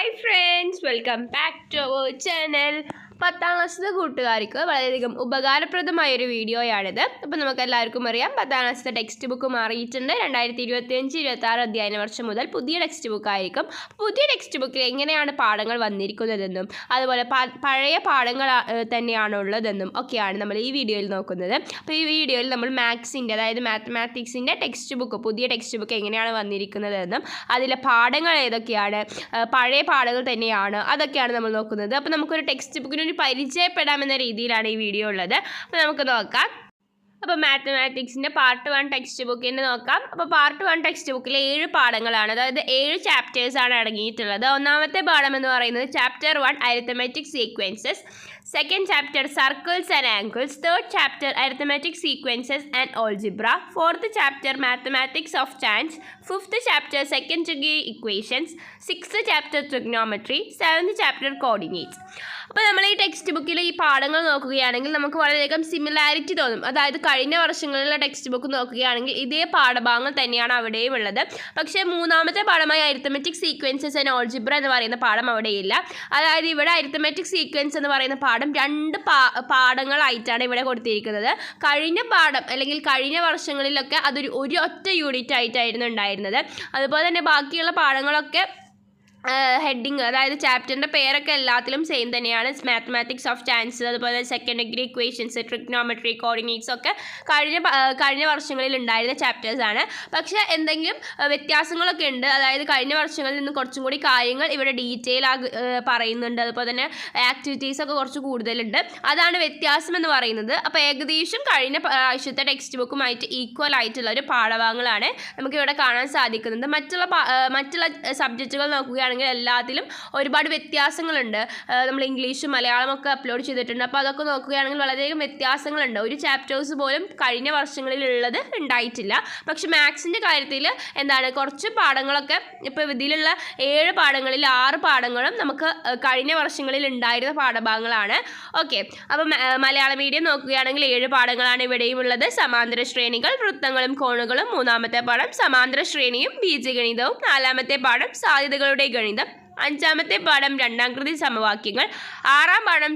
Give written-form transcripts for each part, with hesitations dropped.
Hi friends, welcome back to our channel. 10th ക്ലാസ്സിലെ കൂട്ടുകാർക്ക് വളരെയധികം ഉപകാരപ്രദമായൊരു വീഡിയോയാണിത്. അപ്പോൾ നമുക്ക് എല്ലാവർക്കും അറിയാം 10th ക്ലാസ്സിലെ ടെക്സ്റ്റ് ബുക്ക് മാറിയിട്ടുണ്ട്. 2025-26 അധ്യയന വർഷം മുതൽ പുതിയ ടെക്സ്റ്റ് ബുക്ക് ആയിരിക്കും. പുതിയ ടെക്സ്റ്റ് ബുക്കിൽ എങ്ങനെയാണ് പാഠങ്ങൾ വന്നിരിക്കുന്നതെന്നും അതുപോലെ പഴയ പാഠങ്ങൾ തന്നെയാണ് ഉള്ളതെന്നും ഒക്കെയാണ് നമ്മൾ ഈ വീഡിയോയിൽ നോക്കുന്നത്. അപ്പോൾ ഈ വീഡിയോയിൽ നമ്മൾ മാത്സിൻ്റെ അതായത് മാത്തമാറ്റിക്സിൻ്റെ ടെക്സ്റ്റ് ബുക്ക് പുതിയ ടെക്സ്റ്റ് ബുക്ക് എങ്ങനെയാണ് വന്നിരിക്കുന്നതെന്നും അതിലെ പാഠങ്ങൾ ഏതൊക്കെയാണ്, പഴയ പാഠങ്ങൾ തന്നെയാണ്, അതൊക്കെയാണ് നമ്മൾ നോക്കുന്നത്. അപ്പോൾ നമുക്കൊരു ടെക്സ്റ്റ് ബുക്കിന് പരിചയപ്പെടാമെന്ന രീതിയിലാണ് ഈ വീഡിയോ ഉള്ളത്. അപ്പോൾ നമുക്ക് നോക്കാം. അപ്പോൾ മാത്തമാറ്റിക്സിൻ്റെ പാർട്ട് 1 ടെക്സ്റ്റ് ബുക്കിൻ്റെ നോക്കാം. അപ്പോൾ പാർട്ട് 1 ടെക്സ്റ്റ് ബുക്കിൽ 7 പാഠങ്ങളാണ്, അതായത് 7 ചാപ്റ്റേഴ്സാണ് അടങ്ങിയിട്ടുള്ളത്. ഒന്നാമത്തെ പാഠം എന്ന് പറയുന്നത് chapter 1 arithmetic sequences, second chapter circles and angles, third chapter arithmetic sequences and algebra, fourth chapter mathematics of chance, fifth chapter second degree equations, sixth chapter trigonometry, seventh chapter coordinates. അപ്പോൾ നമ്മൾ ഈ text ബുക്കിൽ ഈ പാഠങ്ങൾ നോക്കുകയാണെങ്കിൽ നമുക്ക് വളരെയധികം similarity തോന്നും. അതായത് കഴിഞ്ഞ വർഷങ്ങളിലെ ടെക്സ്റ്റ് ബുക്ക് നോക്കുകയാണെങ്കിൽ ഇതേ പാഠഭാഗങ്ങൾ തന്നെയാണ് അവിടെയും ഉള്ളത്. പക്ഷേ മൂന്നാമത്തെ പാഠമായ അരിത്തമെറ്റിക് സീക്വൻസസ് ആൻഡ് ഓൾജിബ്ര എന്ന് പറയുന്ന പാഠം അവിടെയില്ല. അതായത് ഇവിടെ അരിത്തമെറ്റിക് സീക്വൻസ് എന്ന് പറയുന്ന പാഠം 2 പാഠങ്ങളായിട്ടാണ് ഇവിടെ കൊടുത്തിരിക്കുന്നത്. കഴിഞ്ഞ പാഠം അല്ലെങ്കിൽ കഴിഞ്ഞ വർഷങ്ങളിലൊക്കെ അതൊരു ഒറ്റ യൂണിറ്റ് ആയിട്ടായിരുന്നു ഉണ്ടായിരുന്നത്. അതുപോലെ തന്നെ ബാക്കിയുള്ള പാഠങ്ങളൊക്കെ ഹെഡിങ് അതായത് ചാപ്റ്ററിൻ്റെ പേരൊക്കെ എല്ലാത്തിലും സെയിം തന്നെയാണ്. മാത്തമാറ്റിക്സ് ഓഫ് ചാൻസ്, അതുപോലെ second degree equations, trigonometry, coordinates ഒക്കെ കഴിഞ്ഞ വർഷങ്ങളിൽ ഉണ്ടായിരുന്ന ചാപ്റ്റേഴ്സാണ്. പക്ഷേ എന്തെങ്കിലും വ്യത്യാസങ്ങളൊക്കെ ഉണ്ട്. അതായത് കഴിഞ്ഞ വർഷങ്ങളിൽ നിന്ന് കുറച്ചും കൂടി കാര്യങ്ങൾ ഇവിടെ ഡീറ്റെയിൽ പറയുന്നുണ്ട്. അതുപോലെ തന്നെ ആക്ടിവിറ്റീസൊക്കെ കുറച്ച് കൂടുതലുണ്ട്. അതാണ് വ്യത്യാസം എന്ന് പറയുന്നത്. അപ്പോൾ ഏകദേശം കഴിഞ്ഞ പ്രാവശ്യത്തെ ടെക്സ്റ്റ് ബുക്കുമായിട്ട് ഈക്വൽ ആയിട്ടുള്ള ഒരു പാഠഭാഗങ്ങളാണ് നമുക്കിവിടെ കാണാൻ സാധിക്കുന്നത്. മറ്റുള്ള സബ്ജക്റ്റുകൾ നോക്കുകയാണെങ്കിൽ എല്ലാത്തിലും ഒരുപാട് വ്യത്യാസങ്ങളുണ്ട്. നമ്മൾ ഇംഗ്ലീഷും മലയാളമൊക്കെ അപ്ലോഡ് ചെയ്തിട്ടുണ്ട്. അപ്പോൾ അതൊക്കെ നോക്കുകയാണെങ്കിൽ വളരെയധികം വ്യത്യാസങ്ങളുണ്ട്. ഒരു ചാപ്റ്റേഴ്സ് പോലും കഴിഞ്ഞ വർഷങ്ങളിലുള്ളത് ഉണ്ടായിട്ടില്ല. പക്ഷെ മാത്സിൻ്റെ കാര്യത്തിൽ കുറച്ച് പാഠങ്ങളൊക്കെ ഇപ്പോൾ ഇതിലുള്ള 7 പാഠങ്ങളിൽ 6 പാഠങ്ങളും നമുക്ക് കഴിഞ്ഞ വർഷങ്ങളിൽ ഉണ്ടായിരുന്ന പാഠഭാഗങ്ങളാണ്. ഓക്കെ, അപ്പോൾ മലയാള മീഡിയം നോക്കുകയാണെങ്കിൽ 7 പാഠങ്ങളാണ് ഇവിടെയും ഉള്ളത്. സമാന്തര ശ്രേണികൾ, വൃത്തങ്ങളും കോണുകളും മൂന്നാമത്തെ പാഠം, സമാന്തര ശ്രേണിയും ബീജഗണിതവും നാലാമത്തെ പാഠം, സാധ്യതകളുടെ ഗണിതം, അഞ്ചാമത്തെ പാഠം രണ്ടാംകൃതി സമവാക്യങ്ങൾ, ആറാം പാഠം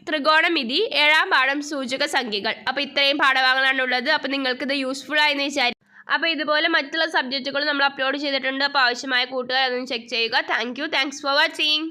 ത്രികോണമിതി, ഏഴാം പാഠം സൂചക സംഖ്യകൾ. അപ്പോൾ ഇത്രയും പാഠഭാഗങ്ങളാണ് ഉള്ളത്. അപ്പോൾ നിങ്ങൾക്കിത് യൂസ്ഫുൾ ആയെന്ന് വിചാരിക്കും. അപ്പോൾ ഇതുപോലെ മറ്റുള്ള സബ്ജക്റ്റുകൾ നമ്മൾ അപ്ലോഡ് ചെയ്തിട്ടുണ്ട്. അപ്പോൾ ആവശ്യമായ കൂട്ടുകാർ അതൊന്ന് ചെക്ക് ചെയ്യുക. Thanks for watching.